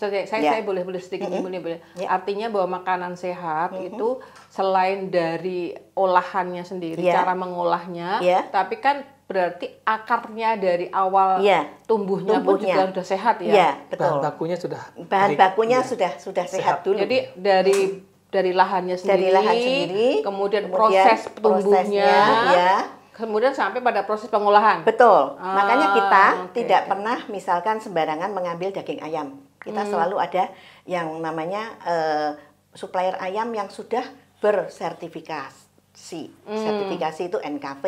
saya boleh sedikit boleh. Artinya bahwa makanan sehat itu selain dari olahannya sendiri, cara mengolahnya, tapi kan berarti akarnya dari awal tumbuhnya pun juga sudah sehat ya. Iya, betul. Bahan bakunya sudah sehat dulu. Jadi dari lahannya sendiri, kemudian proses tumbuhnya, kemudian sampai pada proses pengolahan. Betul. Makanya kita tidak pernah misalkan sembarangan mengambil daging ayam. Kita selalu ada yang namanya supplier ayam yang sudah bersertifikasi. Sertifikasi itu NKV,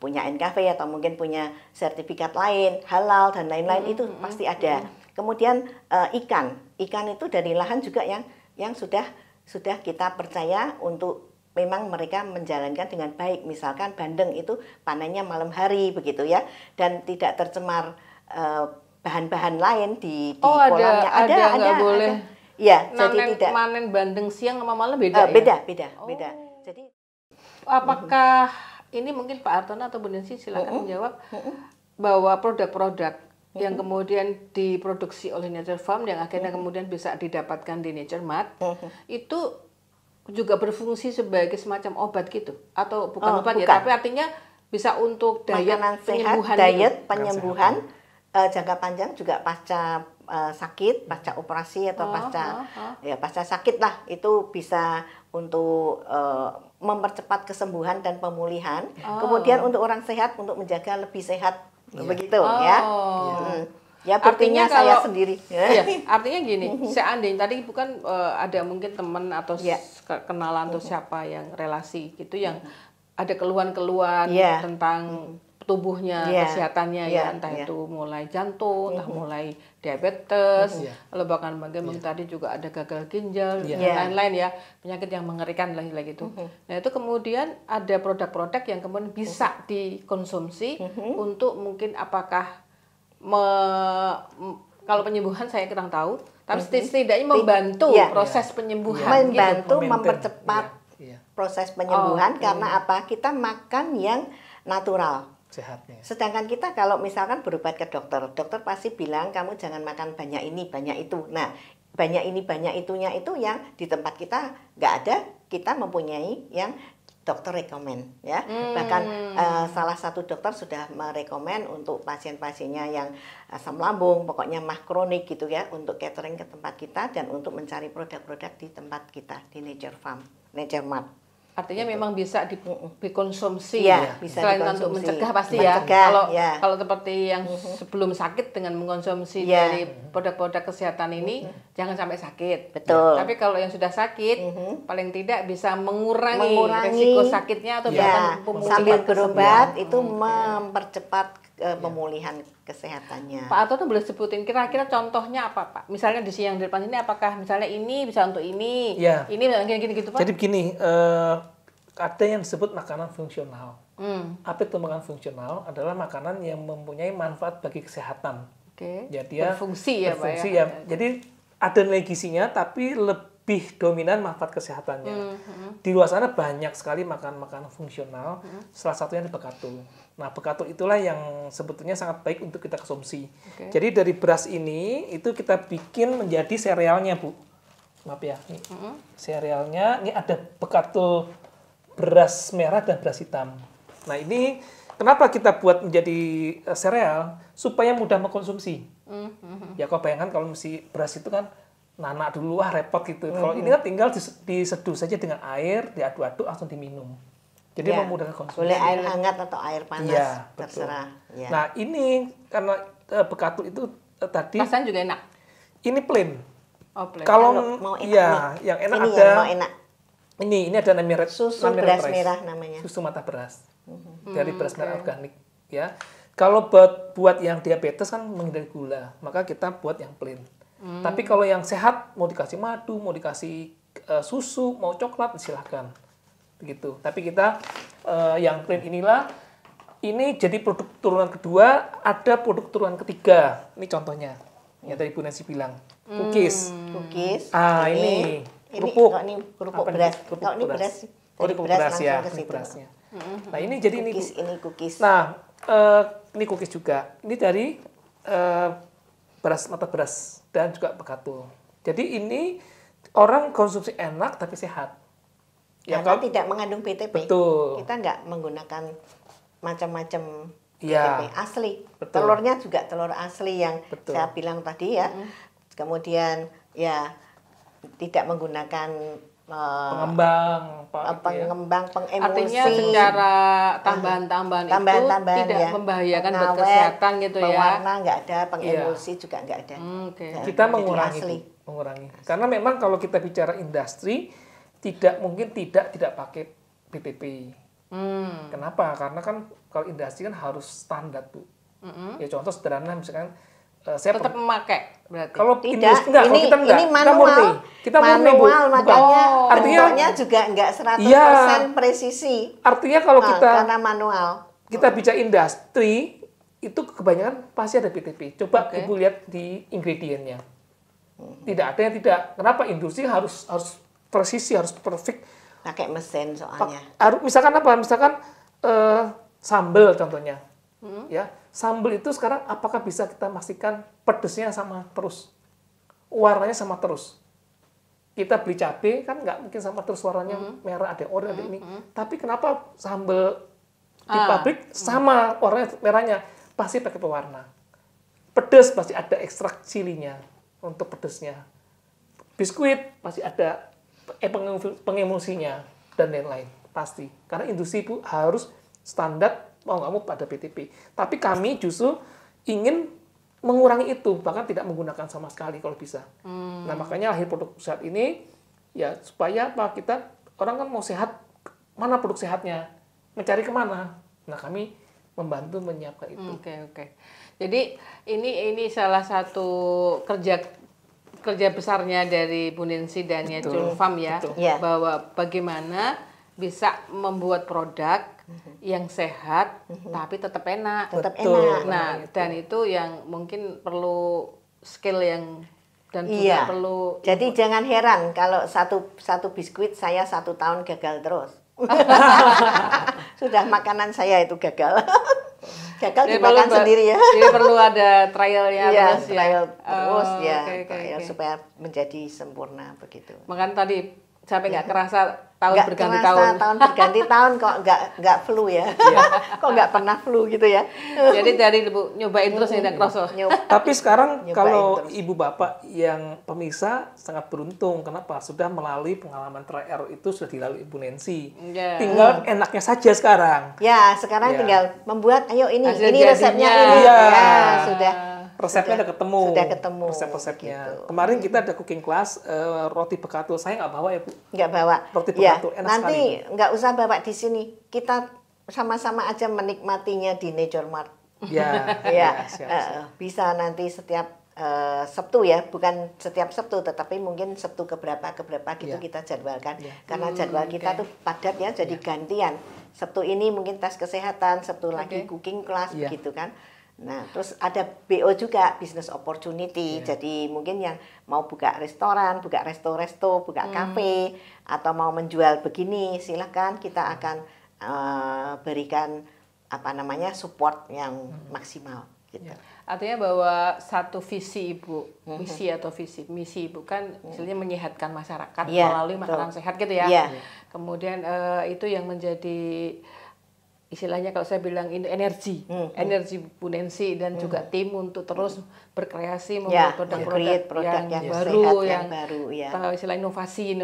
punya NKV atau mungkin punya sertifikat lain, halal dan lain-lain itu pasti ada. Kemudian ikan itu dari lahan juga yang sudah kita percaya untuk memang mereka menjalankan dengan baik. Misalkan bandeng itu panennya malam hari begitu ya, dan tidak tercemar bahan-bahan lain di kolamnya. Ada boleh. Ya, jadi tidak manen bandeng siang sama malam beda. Beda. Jadi apakah ini mungkin Pak Hartono atau Bu Nancy silakan menjawab bahwa produk-produk yang kemudian diproduksi oleh Nature Farm yang akhirnya kemudian bisa didapatkan di Nature Mart itu juga berfungsi sebagai semacam obat gitu atau bukan obat ya, tapi artinya bisa untuk diet penyembuhan jangka panjang juga pasca sakit, pasca operasi atau pasca sakit lah, itu bisa untuk mempercepat kesembuhan dan pemulihan. Kemudian untuk orang sehat untuk menjaga lebih sehat begitu ya. Ya, artinya saya sendiri. Artinya gini, seandainya tadi bukan ada mungkin teman atau kenalan atau siapa yang relasi gitu yang ada keluhan-keluhan tentang tubuhnya, kesehatannya entah itu mulai jantung, entah mulai diabetes, lalu bahkan mungkin tadi juga ada gagal ginjal dan lain-lain ya, penyakit yang mengerikan lah gitu. Nah, itu kemudian ada produk-produk yang kemudian bisa dikonsumsi untuk mungkin apakah kalau penyembuhan saya kurang tahu, tapi setidaknya membantu proses penyembuhan, membantu mempercepat proses penyembuhan karena apa? Kita makan yang natural. Sehatnya. Sedangkan kita kalau misalkan berobat ke dokter pasti bilang kamu jangan makan banyak ini, banyak itu. Nah, banyak ini, banyak itunya itu yang di tempat kita nggak ada, kita mempunyai yang dokter rekomen ya. Bahkan salah satu dokter sudah merekomen untuk pasien-pasiennya yang asam lambung, pokoknya mah kronik gitu ya, untuk catering ke tempat kita dan untuk mencari produk-produk di tempat kita di Nature Farm, Nature Mart. Artinya memang bisa dikonsumsi bisa selain untuk mencegah pasti kalau seperti yang sebelum sakit dengan mengkonsumsi dari produk-produk kesehatan ini jangan sampai sakit. Betul. Tapi kalau yang sudah sakit paling tidak bisa mengurangi resiko sakitnya atau bahkan pemulihan sambil berobat itu mempercepat pemulihan kesehatannya. Pak Hartono boleh sebutin kira-kira contohnya apa Pak? Misalnya di yang di depan ini apakah misalnya ini bisa untuk ini, ini gini gitu Pak? Jadi begini, ada yang disebut makanan fungsional. Apa itu makanan fungsional? Adalah makanan yang mempunyai manfaat bagi kesehatan. Jadi berfungsi ya Pak ya. Jadi ada nilai gizinya tapi lebih dominan manfaat kesehatannya. Di luar sana banyak sekali makanan fungsional, salah satunya adalah bekatul. Nah, bekatul itulah yang sebetulnya sangat baik untuk kita konsumsi. Jadi dari beras ini itu kita bikin menjadi serealnya, Bu. Maaf ya, nih. Serealnya ini ada bekatul beras merah dan beras hitam. Nah, ini kenapa kita buat menjadi sereal? Supaya mudah mengkonsumsi. Ya, kau bayangkan kalau mesti beras itu kan nanak dulu, repot gitu. Kalau ini kan tinggal diseduh saja dengan air, diaduk-aduk, langsung diminum. Jadi memudahkan konsumsi. Boleh air hangat atau air panas, terserah. Nah, ini karena bekatul itu tadi rasanya juga enak. Ini plain. Plain. Kalau mau enak yang enak ini ada yang mau enak. Ini ada namanya susu beras merah namanya. Susu mata beras. Dari beras merah organik ya. Kalau buat yang diabetes kan menghindari gula, maka kita buat yang plain. Tapi kalau yang sehat mau dikasih madu, mau dikasih susu, mau coklat silahkan. Begitu. Tapi kita yang plain inilah, ini jadi produk turunan kedua, ada produk turunan ketiga. Ini contohnya yang tadi Bu Nancy bilang, cookies. Ini kerupuk. Ini kerupuk beras. Kalau ini beras. Kerupuk beras ya, ini berasnya. Nah, ini jadi cookies, ini cookies. Nah, ini cookies juga. Ini dari mata beras dan juga bekatul. Jadi ini orang konsumsi enak tapi sehat. Karena tidak mengandung BTP. Betul. Kita nggak menggunakan macam-macam ya, BTP asli. betul. Telurnya juga telur asli yang betul. saya bilang tadi ya. Kemudian ya tidak menggunakan pengembang, pengemulsi. Artinya secara tambahan-tambahan itu tidak ya, membahayakan buat kesehatan gitu ya. Pewarna nggak ada, pengemulsi juga nggak ada. Kita mengurangi. Karena memang kalau kita bicara industri tidak mungkin tidak pakai BTP. Kenapa? Karena kan kalau industri kan harus standar, Bu. Ya contoh sederhana misalkan saya tetap memakai berarti. Kalau tidak, kalau kita enggak, ini manual, kita murni, Bu. makanya artinya juga enggak 100% presisi. Artinya kalau kita karena manual. Kita bicara industri itu kebanyakan pasti ada BTP. Coba Ibu lihat di ingredientnya. Tidak ada yang tidak. Kenapa industri harus presisi, harus perfect. Pakai mesin soalnya. Misalkan apa? Misalkan sambal contohnya. Ya, sambal itu sekarang apakah bisa kita pastikan pedesnya sama terus, warnanya sama terus? Kita beli cabai kan nggak mungkin sama terus warnanya merah, ada oranye, ada ini. Tapi kenapa sambal di pabrik sama warnanya merahnya? Pasti pakai pewarna. Pedas pasti ada ekstrak chilinya untuk pedesnya. Biskuit pasti ada pengemulsinya dan lain-lain pasti. Karena industri itu harus standar mau nggak mau pada BTP. Tapi kami justru ingin mengurangi itu, bahkan tidak menggunakan sama sekali kalau bisa. Nah makanya lahir produk sehat ini ya supaya apa, kita orang kan mau sehat, mana produk sehatnya, mencari kemana. Nah kami membantu menyiapkan itu. Oke. Jadi ini salah satu kerja besarnya dari Bu Ninsi dan Yajul Farm ya, bahwa bagaimana bisa membuat produk yang sehat tapi tetap enak. Nah, dan itu yang mungkin perlu skill yang dan juga perlu. Jadi jangan heran kalau satu biskuit saya 1 tahun gagal terus. Sudah makanan saya itu gagal. Gagal dimakan sendiri ya. Jadi perlu ada trialnya terus ya. Trial terus trial supaya menjadi sempurna begitu. Makanya tadi sampai nggak kerasa tahun berganti tahun kok nggak flu ya. Kok nggak pernah flu gitu ya. Jadi dari Ibu nyobain terus tidak kerasa. Tapi sekarang kalau Ibu Bapak yang pemirsa sangat beruntung. Kenapa? Sudah melalui pengalaman trial itu sudah dilalui Ibu Nancy. Tinggal enaknya saja sekarang. Ya, sekarang tinggal membuat ayo ini resepnya ini. Ya, sudah. Resepnya sudah ketemu. Resep-resepnya. Gitu. Kemarin kita ada cooking class roti bekatul. Saya nggak bawa ya, Bu. Nggak bawa. Roti bekatul enak nanti sekali. Nanti nggak usah bawa di sini. Kita sama-sama aja menikmatinya di Nature Mart. Siap. Bisa nanti setiap Sabtu ya, bukan setiap Sabtu, tetapi mungkin Sabtu keberapa gitu kita jadwalkan. Karena jadwal kita tuh padat ya, jadi gantian. Sabtu ini mungkin tes kesehatan, Sabtu lagi cooking class gitu kan. Nah, terus ada BO juga, business opportunity. Jadi mungkin yang mau buka restoran, buka resto-resto, buka kafe, atau mau menjual begini, silahkan kita akan berikan support yang maksimal. Gitu. Artinya bahwa satu visi Ibu, misi Ibu kan istilahnya menyehatkan masyarakat melalui makanan sehat gitu ya. Kemudian itu yang menjadi istilahnya kalau saya bilang ini energi Bu Nancy dan juga tim untuk terus berkreasi membuat produk-produk yang baru, yang istilah inovasi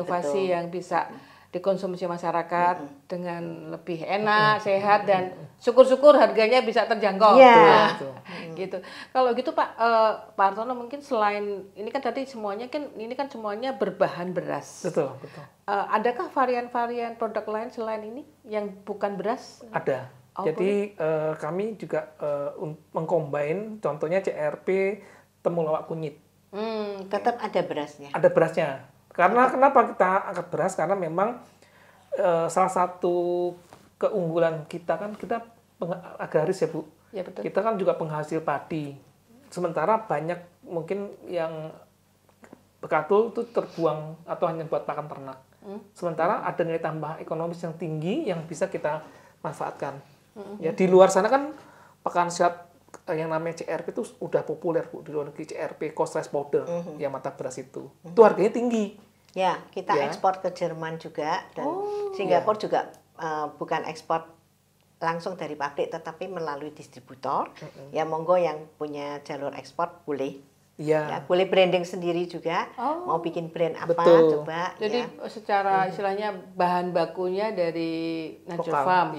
yang bisa dikonsumsi masyarakat dengan lebih enak, sehat dan syukur-syukur harganya bisa terjangkau. Gitu. Kalau gitu Pak Hartono mungkin selain ini kan tadi semuanya semuanya berbahan beras. Betul. Adakah varian-varian produk lain selain ini yang bukan beras? Ada. Jadi kami juga mengcombine contohnya CRP temulawak kunyit. Tetap ada berasnya. Ada berasnya. Karena kenapa kita angkat beras? Karena memang salah satu keunggulan kita kan kita agraris ya Bu. Ya, betul. Kita kan juga penghasil padi. Sementara banyak mungkin yang bekatul itu terbuang atau hanya buat pakan ternak. Sementara ada nilai tambah ekonomis yang tinggi yang bisa kita manfaatkan. Ya di luar sana kan pakan sehat yang namanya CRP itu udah populer Bu di luar negeri, CRP cold rice powder yang mata beras itu harganya tinggi. Ya, kita ekspor ke Jerman juga dan Singapura juga bukan ekspor langsung dari pabrik tetapi melalui distributor. Ya monggo yang punya jalur ekspor boleh. Ya, boleh branding sendiri juga. Mau bikin brand apa coba. Jadi secara istilahnya bahan bakunya dari Nature Farm.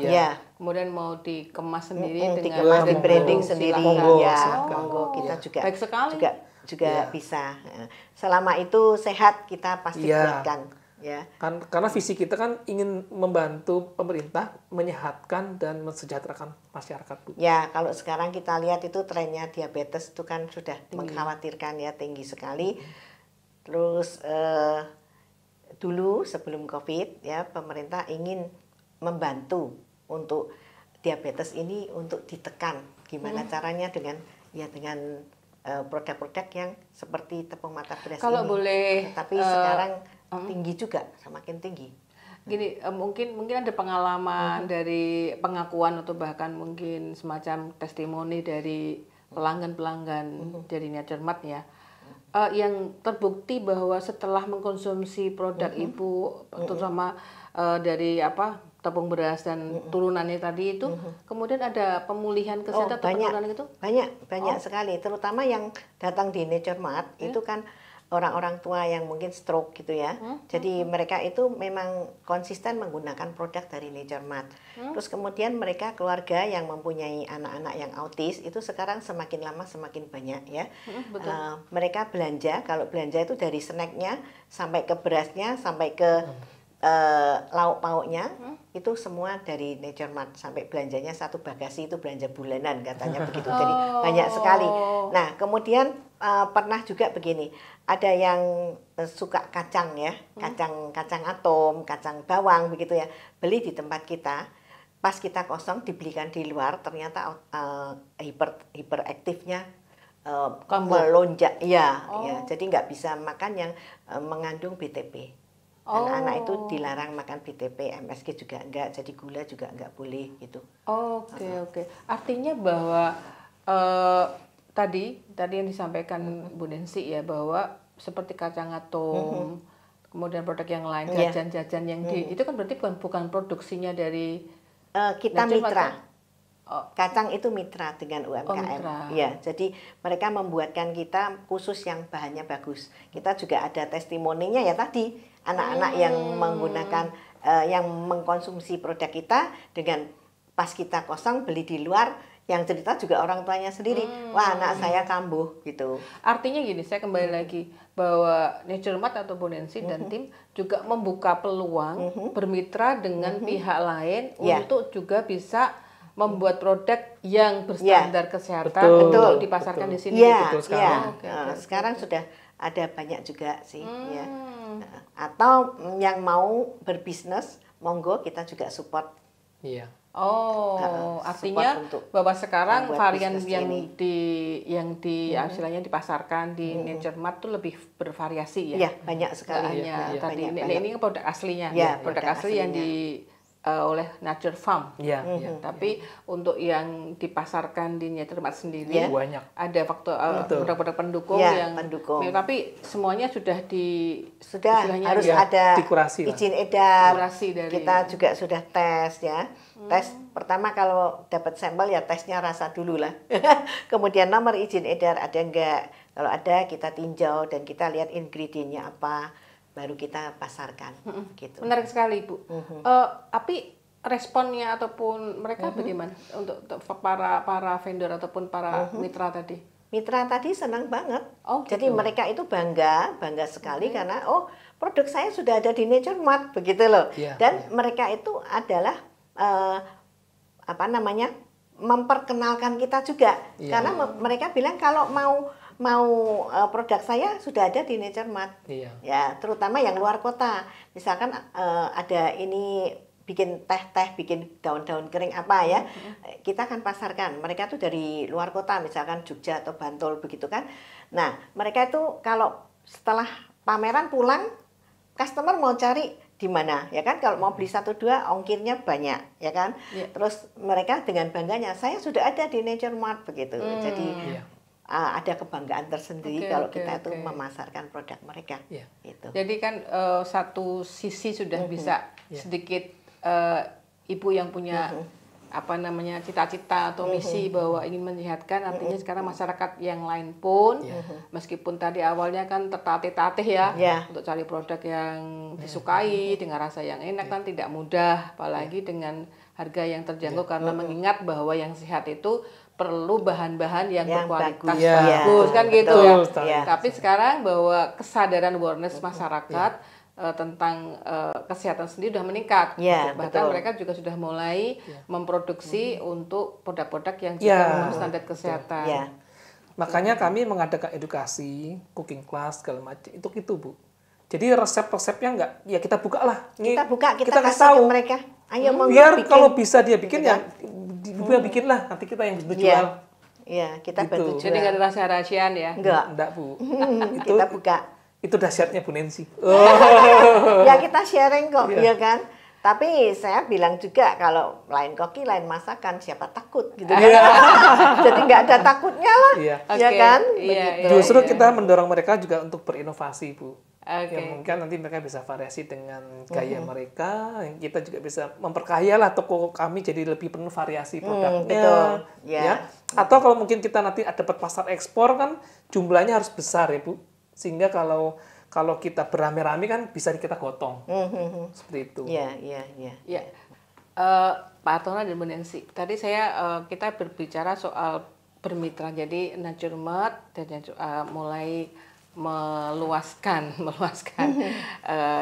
Kemudian mau dikemas sendiri dengan branding sendiri. Monggo kita juga baik sekali. juga bisa. Selama itu sehat kita pasti buatkan. Ya. Karena visi kita kan ingin membantu pemerintah menyehatkan dan mensejahterakan masyarakat, Bu. Ya, kalau sekarang kita lihat itu trennya diabetes itu kan sudah mengkhawatirkan ya, tinggi sekali. Terus dulu sebelum COVID ya pemerintah ingin membantu untuk diabetes ini untuk ditekan. Gimana caranya dengan produk-produk yang seperti tepung mata beras kalau ini. Boleh, tapi sekarang tinggi juga, semakin tinggi. Gini, mungkin ada pengalaman dari pengakuan atau bahkan mungkin semacam testimoni dari pelanggan-pelanggan dari Nature Mart ya, yang terbukti bahwa setelah mengkonsumsi produk Ibu, terutama dari tepung beras dan turunannya tadi itu, kemudian ada pemulihan kesehatan atau penurunan itu? Banyak sekali, terutama yang datang di Nature Mart itu kan orang-orang tua yang mungkin stroke gitu ya. Jadi mereka itu memang konsisten menggunakan produk dari Nature Mart. Terus kemudian mereka keluarga yang mempunyai anak-anak yang autis itu sekarang semakin lama semakin banyak ya. Mereka belanja, kalau belanja itu dari snacknya sampai ke berasnya sampai ke lauk pauknya itu semua dari Nature Mart. Sampai belanjanya satu bagasi itu belanja bulanan katanya begitu. Jadi banyak sekali. Nah kemudian pernah juga begini, ada yang suka kacang ya, kacang atom, kacang bawang begitu ya, beli di tempat kita, pas kita kosong dibelikan di luar, ternyata hiperaktifnya melonjak, ya, jadi nggak bisa makan yang mengandung BTP. Anak-anak itu dilarang makan BTP, MSG juga enggak, jadi gula juga enggak boleh gitu. Oke. Artinya bahwa tadi yang disampaikan Bu Nancy ya, bahwa seperti kacang atom, kemudian produk yang lain, jajan-jajan yang itu kan berarti bukan produksinya dari kita mitra. Kacang itu mitra dengan UMKM. Ya, jadi mereka membuatkan kita khusus yang bahannya bagus. Kita juga ada testimoninya ya tadi, anak-anak yang menggunakan yang mengkonsumsi produk kita dengan pas kita kosong beli di luar, yang cerita juga orang tuanya sendiri. Wah, anak saya kambuh gitu. Artinya gini, saya kembali lagi bahwa Nature Mart atau Bu Nancy dan tim juga membuka peluang bermitra dengan pihak lain untuk juga bisa membuat produk yang berstandar kesehatan untuk dipasarkan di sini. Betul sekali. Sekarang sudah ada banyak juga sih. Ya. Atau yang mau berbisnis, monggo kita juga support. Iya. Artinya bahwa sekarang varian yang istilahnya dipasarkan di Nature Mart itu lebih bervariasi ya. Iya, banyak sekali. Tadi ini produk aslinya, produk asli yang oleh Nature Farm. Tapi untuk yang dipasarkan di Nature Mart sendiri banyak. Ada faktor produk-produk pendukung yang tapi semuanya sudah harus ada dikurasi izin edar. Dari kita juga sudah tes ya. Tes pertama kalau dapat sampel ya tesnya rasa dulu lah. Kemudian nomor izin edar ada enggak? Kalau ada kita tinjau dan kita lihat ingredientnya apa, baru kita pasarkan. Gitu. Menarik sekali, Bu. Tapi responnya ataupun mereka bagaimana untuk para vendor ataupun para mitra tadi? Mitra tadi senang banget. Gitu. Jadi mereka itu bangga sekali karena produk saya sudah ada di Nature Mart begitu loh. Dan mereka itu adalah memperkenalkan kita juga. Karena mereka bilang kalau mau produk saya sudah ada di Nature Mart. Ya, terutama yang luar kota. Misalkan ada ini bikin teh, bikin daun-daun kering apa ya. Kita akan pasarkan. Mereka tuh dari luar kota, misalkan Jogja atau Bantul begitu kan. Nah, mereka itu kalau setelah pameran pulang, customer mau cari di mana ya kan, kalau mau beli 1-2 ongkirnya banyak ya kan. Terus mereka dengan bangganya saya sudah ada di Nature Mart begitu. Jadi ada kebanggaan tersendiri kalau kita itu memasarkan produk mereka. Gitu. Jadi kan satu sisi sudah bisa sedikit ibu yang punya apa namanya cita-cita atau misi bahwa ingin menyehatkan, artinya sekarang masyarakat yang lain pun meskipun tadi awalnya kan tertatih-tatih ya untuk cari produk yang disukai dengan rasa yang enak kan tidak mudah, apalagi dengan harga yang terjangkau karena mengingat bahwa yang sehat itu perlu bahan-bahan yang berkualitas bagus kan gitu ya. Tapi sekarang bahwa kesadaran awareness masyarakat tentang kesehatan sendiri sudah meningkat. Bahkan mereka juga sudah mulai memproduksi untuk produk-produk yang juga memenuhi standar kesehatan. Makanya kami mengadakan edukasi, cooking class segala macam itu Bu. Jadi resep-resepnya enggak ya kita buka lah. Kita kasih tahu ke mereka. Ayo mau biar bikin. Kalau bisa dia bikin ya ibu bikin lah, nanti kita yang jual. Iya, kita bantu jual. Jadi nggak ada rahasia-rahasiaan ya? Enggak Bu. Kita buka. Itu dahsyatnya Bu Nancy. Ya kita sharing kok, ya kan. Tapi saya bilang juga kalau lain koki, lain masakan, siapa takut gitu. Jadi nggak ada takutnya lah, ya kan. Justru kita mendorong mereka juga untuk berinovasi Bu. Ya mungkin nanti mereka bisa variasi dengan gaya mereka. Kita juga bisa memperkaya lah toko kami jadi lebih penuh variasi produknya. Betul. Ya. Atau kalau mungkin kita nanti dapat pasar ekspor kan jumlahnya harus besar ya Bu. Sehingga kalau kita beramai-ramai kan bisa kita gotong. Seperti itu. Iya. Pak Hartono dan Bu Nancy, tadi kita berbicara soal bermitra. Jadi Nature Mart dan mulai meluaskan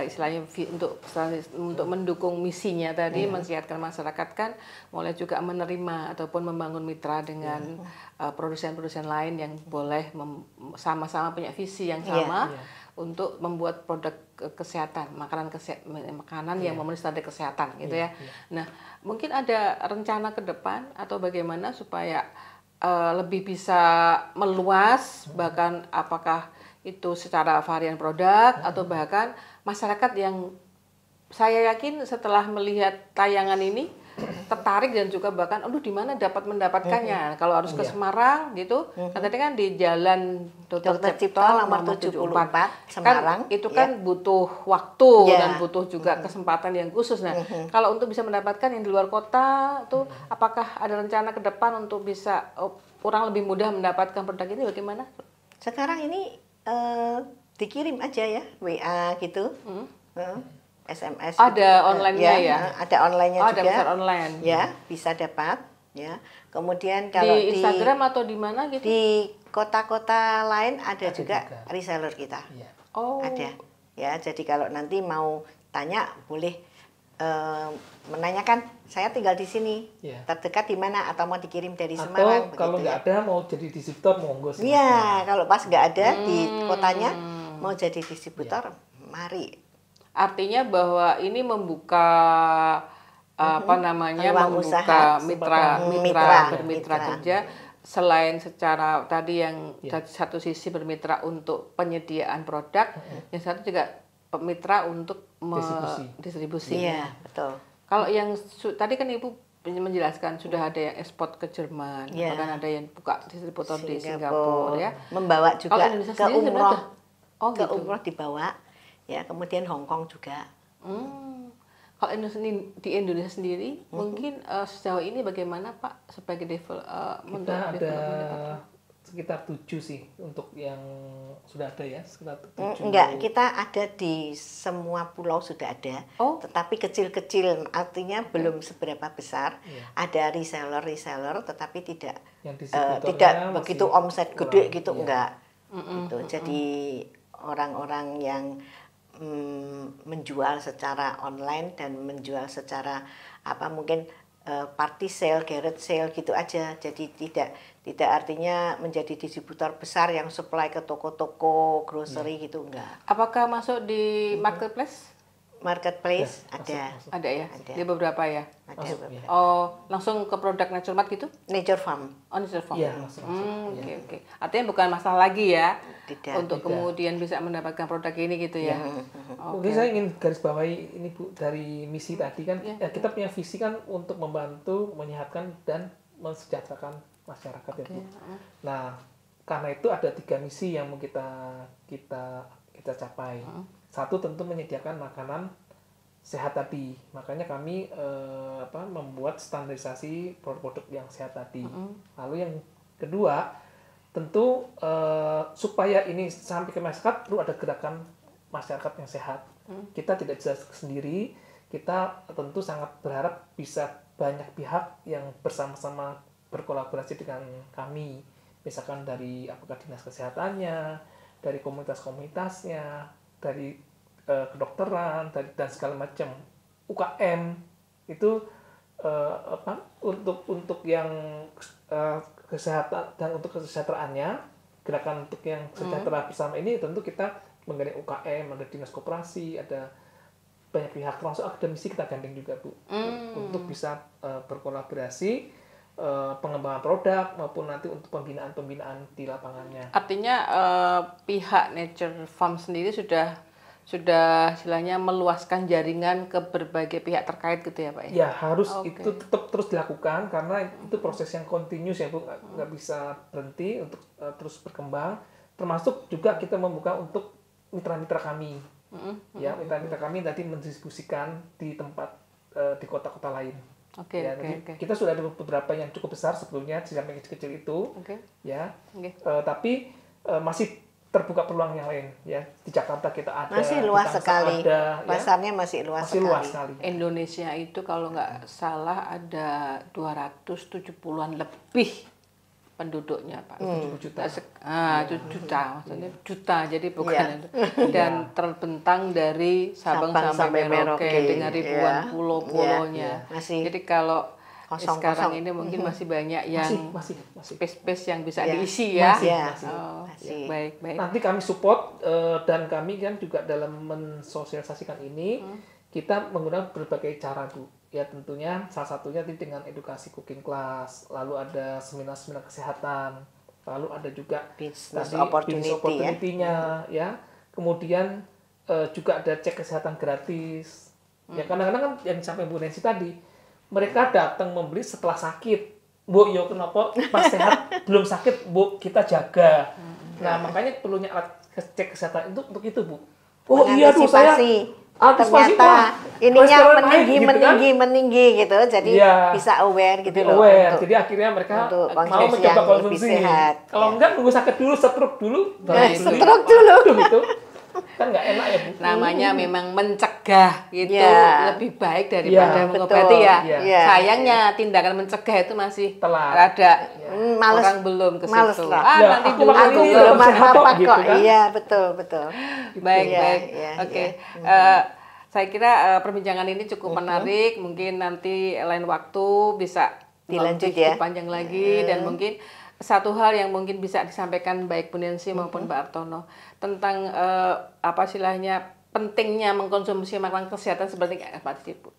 istilahnya untuk mendukung misinya tadi mensehatkan masyarakat kan mulai juga menerima ataupun membangun mitra dengan produsen-produsen lain yang boleh sama-sama punya visi yang sama untuk membuat produk kesehatan, makanan yang memenuhi standar kesehatan gitu ya. Nah, mungkin ada rencana ke depan atau bagaimana supaya lebih bisa meluas, bahkan apakah itu secara varian produk atau bahkan masyarakat yang saya yakin setelah melihat tayangan ini tertarik dan juga bahkan di mana dapat mendapatkannya. Kalau harus ke Semarang gitu, tadi kan di Jalan Dr. Cipto nomor 74 Semarang. Kan itu kan butuh waktu dan butuh juga kesempatan yang khusus. Nah, kalau untuk bisa mendapatkan yang di luar kota tuh apakah ada rencana ke depan untuk bisa orang lebih mudah mendapatkan produk ini bagaimana? Sekarang ini dikirim aja ya, WA gitu, SMS. Ada gitu. online-nya ya? Ada online-nya juga. Ada besar online. Ya, bisa dapat. Ya, kemudian kalau di Instagram atau di mana gitu? Di kota-kota lain ada juga reseller kita. Ada. Ya, jadi kalau nanti mau tanya boleh menanyakan saya tinggal di sini, terdekat di mana atau mau dikirim dari Semarang. Atau kalau nggak ada mau jadi distributor monggo. Iya, kalau pas nggak ada di kotanya mau jadi distributor, mari. Artinya bahwa ini membuka membuka bermitra kerja selain secara tadi yang satu sisi bermitra untuk penyediaan produk, yang satu juga mitra untuk distribusi. Iya, betul. Kalau yang tadi kan Ibu menjelaskan sudah ada yang ekspor ke Jerman, bahkan ada yang buka distributor di Singapura ya. Membawa juga ke umroh. Ke gitu. umroh dibawa. Ya, kemudian Hong Kong juga. Kalau di Indonesia sendiri, mungkin sejauh ini bagaimana Pak sebagai kita ada sekitar 7 sih untuk yang sudah ada ya, sekitar 7. Enggak, kita ada di semua pulau sudah ada, tetapi kecil-kecil, artinya belum seberapa besar. Ada reseller, tetapi tidak begitu omset gede gitu, enggak. Gitu. Jadi orang-orang yang menjual secara online dan menjual secara mungkin party sale, garage sale gitu aja. Jadi tidak artinya menjadi distributor besar yang supply ke toko-toko grocery gitu, enggak. Apakah masuk di marketplace? marketplace ada. Ada ya? Ada. Di beberapa ya? Ada Masuk, beberapa. ya. Oh, langsung ke produk Naturemart gitu? Nature Farm. Oh, Nature Farm. Iya, langsung. Oke. Artinya bukan masalah lagi ya? Tidak. Untuk kemudian bisa mendapatkan produk ini gitu ya? Mungkin saya ingin garis bawahi ini Bu, dari misi tadi kan, ya, kita punya visi kan untuk membantu, menyehatkan, dan mensejahterakan masyarakat ya Bu. Nah, karena itu ada 3 misi yang mau kita capai. Satu tentu menyediakan makanan sehat tadi. Makanya kami membuat standarisasi produk-produk yang sehat tadi. Lalu yang kedua, tentu supaya ini sampai ke masyarakat perlu ada gerakan masyarakat yang sehat. Kita tidak bisa sendiri. Kita tentu sangat berharap bisa banyak pihak yang bersama-sama berkolaborasi dengan kami. Misalkan dari apakah dinas kesehatannya, dari komunitas-komunitasnya, dari kedokteran, dan segala macam UKM itu untuk yang kesehatan dan untuk kesejahteraannya, gerakan untuk yang sejahtera bersama ini tentu kita menggandeng UKM, ada dinas koperasi, ada banyak pihak, termasuk akademisi kita gandeng juga Bu, untuk bisa berkolaborasi, pengembangan produk maupun nanti untuk pembinaan di lapangannya. Artinya pihak Nature Farm sendiri sudah istilahnya meluaskan jaringan ke berbagai pihak terkait gitu ya Pak ya? Ya harus itu tetap terus dilakukan karena itu proses yang continuous ya Bu, nggak bisa berhenti untuk terus berkembang. Termasuk juga kita membuka untuk mitra-mitra kami, ya mitra-mitra kami tadi mendistribusikan di tempat di kota-kota lain. Oke. Kita sudah ada beberapa yang cukup besar sebelumnya, sampai kecil-kecil itu, ya. Tapi masih terbuka peluang yang lain, ya. Di Jakarta kita ada, masih luas sekali, pasarnya ya. masih luas sekali. Indonesia itu kalau nggak salah ada 270-an lebih penduduknya Pak. 7 juta. 7 juta, maksudnya juta, jadi bukan itu. Dan terbentang dari Sabang sampai Merauke dengan ribuan pulau-pulaunya. Jadi kalau sekarang ini mungkin masih banyak yang masih space yang bisa diisi ya. Masih. Baik. Nanti kami support dan kami kan juga dalam mensosialisasikan ini kita menggunakan berbagai cara Bu. Ya tentunya salah satunya dengan edukasi cooking class, lalu ada seminar-seminar kesehatan, lalu ada juga business opportunity-nya ya. Kemudian juga ada cek kesehatan gratis. Ya kadang-kadang kan yang sampai Bu Nancy tadi, mereka datang membeli setelah sakit. Bu, yo kenapa pas sehat belum sakit, Bu, kita jaga. Nah, makanya perlunya alat cek kesehatan itu untuk itu, Bu. Oh iya tuh saya ternyata ininya meninggi gitu, jadi bisa aware gitu loh. Jadi akhirnya mereka mau mencoba konsumsi. Kalau enggak nunggu sakit dulu, stroke dulu, gitu. Kan nggak enak ya Bu. Namanya memang mencegah gitu lebih baik daripada mengobati ya. Sayangnya tindakan mencegah itu masih ada orang belum ke situ. Nanti dulu aku belum apa-apa kok. Iya betul. Baik. Oke. Saya kira perbincangan ini cukup menarik. Mungkin nanti lain waktu bisa dilanjut ya. Panjang lagi dan mungkin satu hal yang mungkin bisa disampaikan baik Bu Nancy maupun Mbak Artono tentang apa istilahnya pentingnya mengkonsumsi makanan kesehatan seperti apa sih Bu?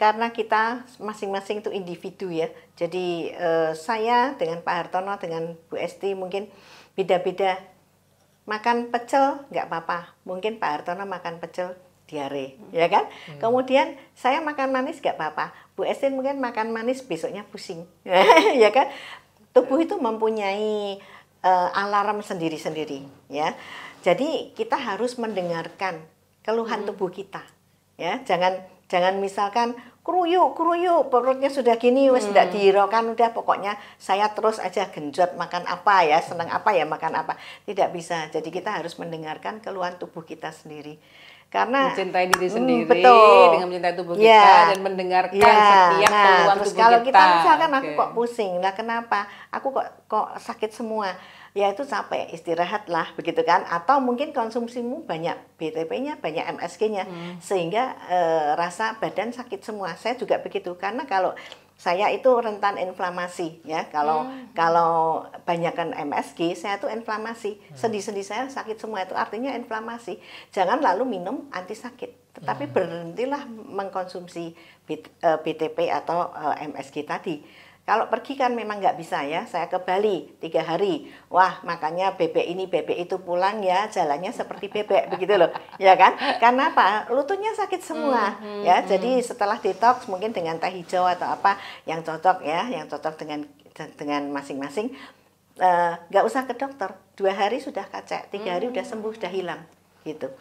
Karena kita masing-masing itu individu ya. Jadi saya dengan Pak Hartono dengan Bu Esti mungkin beda-beda. Makan pecel nggak apa-apa. Mungkin Pak Hartono makan pecel diare, ya kan? Kemudian saya makan manis nggak apa-apa. Bu Esti mungkin makan manis besoknya pusing, ya kan? Tubuh itu mempunyai alarm sendiri-sendiri, ya. Jadi kita harus mendengarkan keluhan tubuh kita, ya. Jangan misalkan keruyuk perutnya sudah gini, wes tidak dihiraukan, udah pokoknya saya terus aja genjot makan apa ya, senang apa ya makan apa. Tidak bisa. Jadi kita harus mendengarkan keluhan tubuh kita sendiri. Karena mencintai diri sendiri dengan mencintai tubuh kita dan mendengarkan setiap keluhan tubuh kalau kita. Misalkan aku kok pusing, lah kenapa? Aku kok sakit semua. Ya itu capek, istirahatlah begitu kan. Atau mungkin konsumsimu banyak BTP-nya, banyak MSG-nya sehingga rasa badan sakit semua. Saya juga begitu karena kalau saya itu rentan inflamasi ya. Kalau banyakkan MSG, saya tuh inflamasi. Sendi-sendi saya sakit semua, itu artinya inflamasi. Jangan lalu minum anti sakit, tetapi berhentilah mengkonsumsi BTP atau MSG tadi. Kalau pergi kan memang nggak bisa ya, saya ke Bali 3 hari, wah makanya bebek ini bebek itu pulang ya, jalannya seperti bebek begitu loh, ya kan? Karena apa? Lututnya sakit semua, ya. Jadi setelah detox mungkin dengan teh hijau atau apa yang cocok ya, yang cocok dengan masing-masing, nggak usah ke dokter, 2 hari sudah kacek, 3 hari udah sembuh, udah hilang, gitu.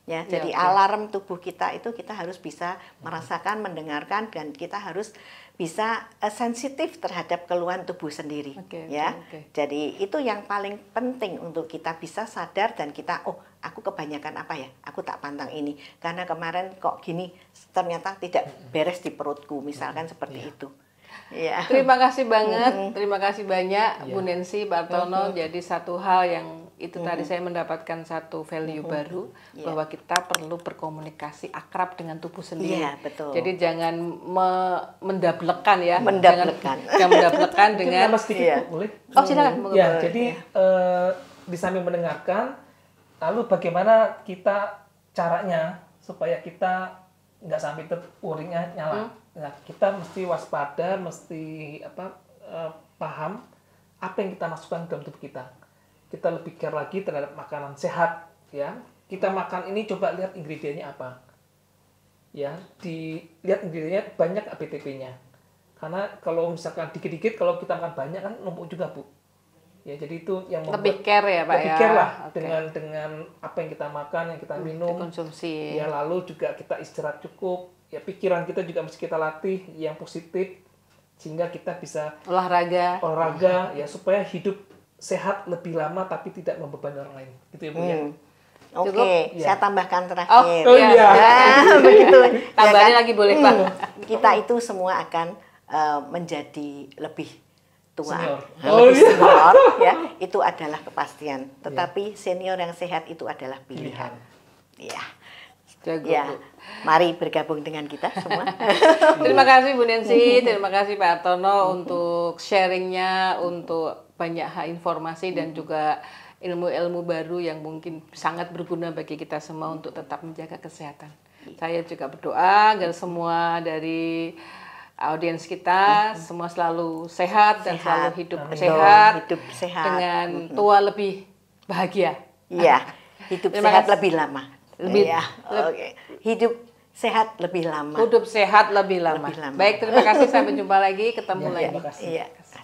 Ya, jadi alarm tubuh kita itu kita harus bisa merasakan, mendengarkan, dan kita harus bisa sensitif terhadap keluhan tubuh sendiri. Ya. Jadi itu yang paling penting untuk kita bisa sadar dan kita, oh aku kebanyakan apa ya, aku tak pantang ini karena kemarin kok gini, ternyata tidak beres di perutku, misalkan seperti itu. Ya. Terima kasih banget, terima kasih banyak Bu Nancy, Pak Hartono. Jadi satu hal yang itu tadi saya mendapatkan satu value baru bahwa kita perlu berkomunikasi akrab dengan tubuh sendiri. Betul. Jadi jangan mendablekan ya, mendablekan. Jangan mendablekan dengan. Boleh? Oh silakan. Ya, jadi di samping mendengarkan, lalu bagaimana kita caranya supaya kita nggak sampai uringnya nyala. Nah, kita mesti waspada, mesti paham apa yang kita masukkan dalam tubuh kita. Kita lebih care lagi terhadap makanan sehat, ya. Kita makan ini coba lihat ingredientnya apa. Ya, dilihat ingredientnya banyak BTP-nya. Karena kalau misalkan dikit-dikit, kalau kita makan banyak kan numpuk juga, Bu. Ya, jadi itu yang lebih care ya, Pak, lebih care lah dengan apa yang kita makan, yang kita minum, konsumsi. Ya, lalu juga kita istirahat cukup. Ya, pikiran kita juga mesti kita latih yang positif sehingga kita bisa olahraga ya, supaya hidup sehat lebih lama tapi tidak membebani orang lain, gitu ya, Bu. Oke, saya tambahkan terakhir. Begitu. Tambahin lagi boleh, Pak. Kita itu semua akan menjadi lebih tua, senior. Senior, ya, itu adalah kepastian. Tetapi senior yang sehat itu adalah pilihan. Ya. Ya, mari bergabung dengan kita semua. Terima kasih Bu Nancy, terima kasih Pak Hartono untuk sharingnya, untuk banyak hal informasi dan juga ilmu-ilmu baru yang mungkin sangat berguna bagi kita semua untuk tetap menjaga kesehatan. Saya juga berdoa agar semua dari audiens kita semua selalu sehat dan selalu hidup sehat dengan tua lebih bahagia. Iya, hidup sehat lebih lama. Hidup sehat lebih lama. Hidup sehat lebih lama. Baik, terima kasih. Sampai jumpa lagi, ketemu lagi. Terima kasih.